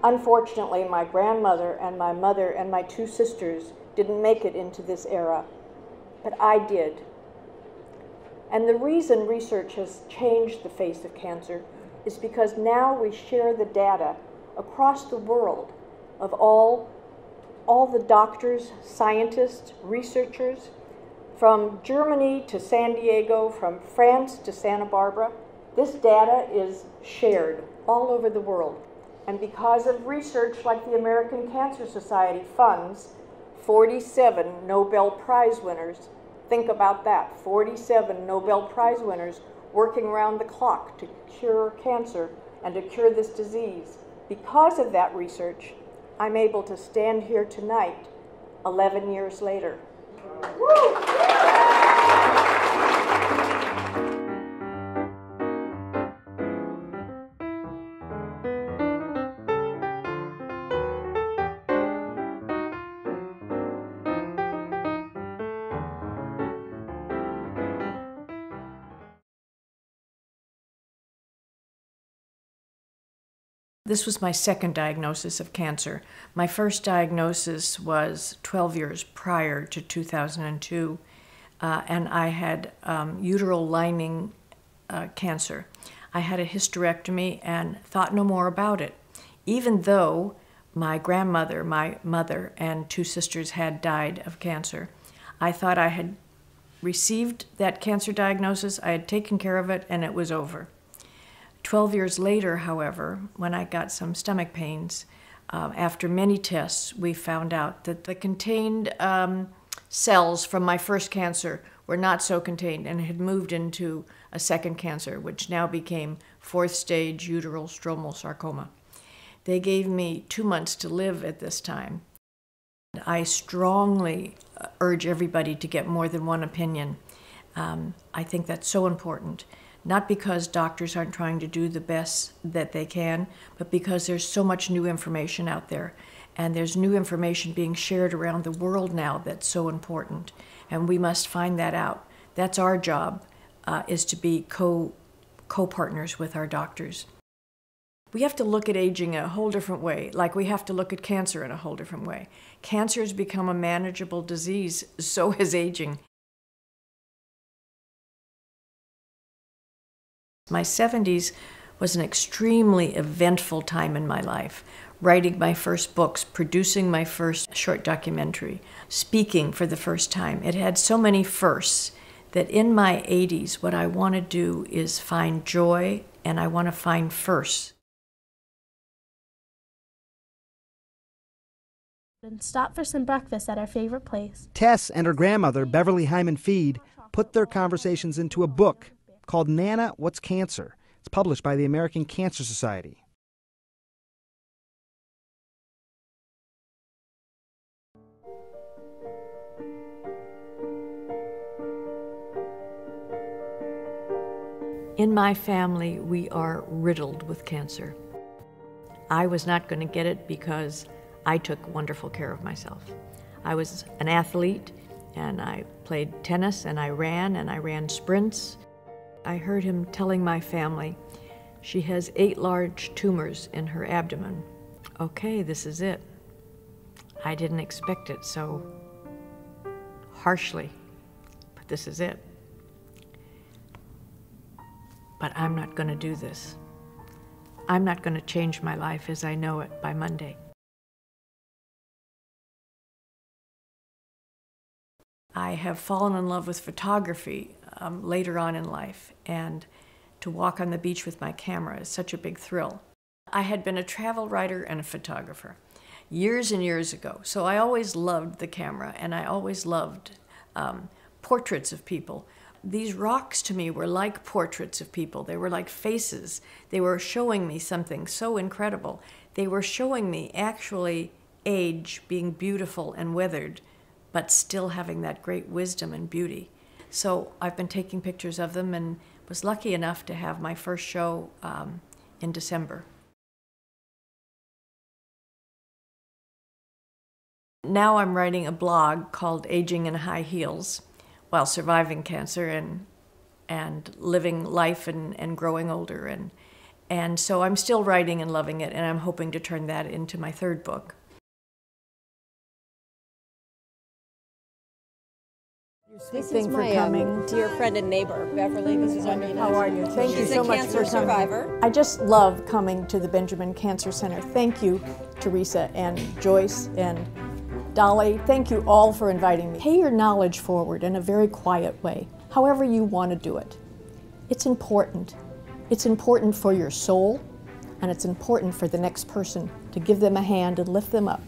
Unfortunately, my grandmother and my mother and my two sisters didn't make it into this era, but I did. And the reason research has changed the face of cancer is because now we share the data across the world of all the doctors, scientists, researchers, from Germany to San Diego, from France to Santa Barbara. This data is shared all over the world. And because of research like the American Cancer Society funds 47 Nobel Prize winners, think about that, 47 Nobel Prize winners working around the clock to cure cancer and to cure this disease. Because of that research, I'm able to stand here tonight, 11 years later. Woo! This was my second diagnosis of cancer. My first diagnosis was 12 years prior to 2002, and I had uterine lining cancer. I had a hysterectomy and thought no more about it, even though my grandmother, my mother, and two sisters had died of cancer. I thought I had received that cancer diagnosis, I had taken care of it, and it was over. 12 years later, however, when I got some stomach pains, after many tests, we found out that the contained cells from my first cancer were not so contained and had moved into a second cancer, which now became fourth stage uterine stromal sarcoma. They gave me 2 months to live at this time. I strongly urge everybody to get more than one opinion. I think that's so important. Not because doctors aren't trying to do the best that they can, but because there's so much new information out there. And there's new information being shared around the world now that's so important. And we must find that out. That's our job, is to be co-partners with our doctors. We have to look at aging in a whole different way, like we have to look at cancer in a whole different way. Cancer has become a manageable disease, so has aging. My 70s was an extremely eventful time in my life. Writing my first books, producing my first short documentary, speaking for the first time. It had so many firsts that in my 80s, what I want to do is find joy, and I want to find firsts. And stop for some breakfast at our favorite place. Tess and her grandmother, Beverlye Hyman Fead, put their conversations into a book called Nana, What's Cancer? It's published by the American Cancer Society. In my family, we are riddled with cancer. I was not going to get it because I took wonderful care of myself. I was an athlete, and I played tennis, and I ran sprints. I heard him telling my family, she has 8 large tumors in her abdomen. Okay, this is it. I didn't expect it so harshly, but this is it. But I'm not going to do this. I'm not going to change my life as I know it by Monday. I have fallen in love with photography later on in life, and to walk on the beach with my camera is such a big thrill. I had been a travel writer and a photographer years and years ago, so I always loved the camera, and I always loved portraits of people. These rocks to me were like portraits of people. They were like faces. They were showing me something so incredible. They were showing me actually age being beautiful and weathered, but still having that great wisdom and beauty. So I've been taking pictures of them and was lucky enough to have my first show in December. Now I'm writing a blog called Aging in High Heels while surviving cancer and living life and growing older. And so I'm still writing and loving it, and I'm hoping to turn that into my third book. This is my dear friend and neighbor, Beverlye. This is Amina. How are you? Thank you so much for coming. She's a cancer survivor. I just love coming to the Benjamin Cancer Center. Thank you, Teresa and Joyce and Dolly. Thank you all for inviting me. Pay your knowledge forward in a very quiet way, however you want to do it. It's important. It's important for your soul, and it's important for the next person to give them a hand and lift them up.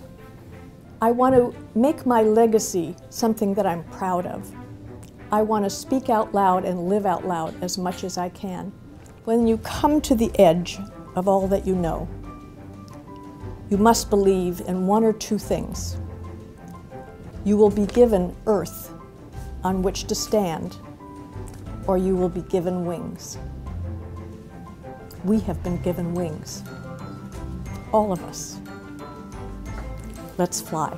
I want to make my legacy something that I'm proud of. I want to speak out loud and live out loud as much as I can. When you come to the edge of all that you know, you must believe in one or two things. You will be given earth on which to stand, or you will be given wings. We have been given wings, all of us. Let's fly.